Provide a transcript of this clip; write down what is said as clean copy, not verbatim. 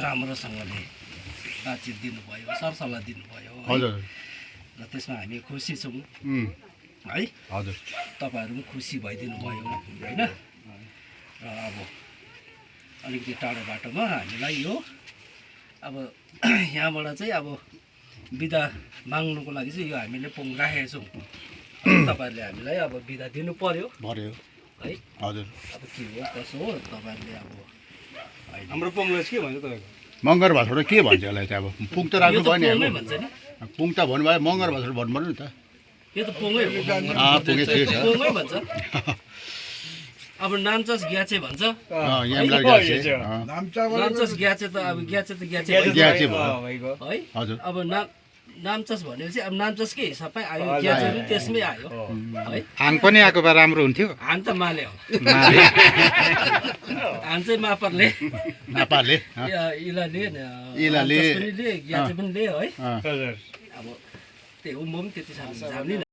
राम्रोसँगले बातचित दिनुभयो, सरसल्लाह दिनुभयो हजुर र त्यसमा हामी खुसी छौँ है। हजुर तपाईँहरू पनि खुसी भइदिनु भयो होइन। र अब अलिकति टाढो बाटोमा हामीलाई यो अब यहाँबाट चाहिँ अब बिदा माग्नुको लागि चाहिँ यो हामीले पोङ राखेका छौँ। तपाईँहरूले हामीलाई अब बिदा दिनु पर्यो भर्यो है। हजुर अब के हो कसो हो तपाईँहरूले अब हाम्रो पोङलाई के भन्छ तपाईँको? मगर भाषाबाट के भन्छ यसलाई चाहिँ अब पुङ त राख्नु भयो नि पोङै भन्छ नि। पुङ त भन्नुभयो मगर भाषाबाट भन्नु पर्यो नि त। यो त पोङै हो, पुगै ठिक छ। पोङै भन्छ। अब नाम्चास ग्याचे भन्छ। यहाँलाई ग्याचे नाम्चास ग्याचे त अब ग्याचे त ग्याचे ग्याचे भयो भयो है। हजुर अब नाम्चास भनेपछि अब नाम्चासकै हिसाबमै आयो, ग्याचे पनि त्यसमै आयो है। हाङ पनि आएको भए राम्रो हुन्थ्यो। हाङ त माले हो, हाङ चाहिँ मापरले नेपालले इलाले इलाले पनि लिए, ग्याचे पनि लिए है। हजुर अब त्यही हो, म पनि त्यति साह्रो जान्दिनँ।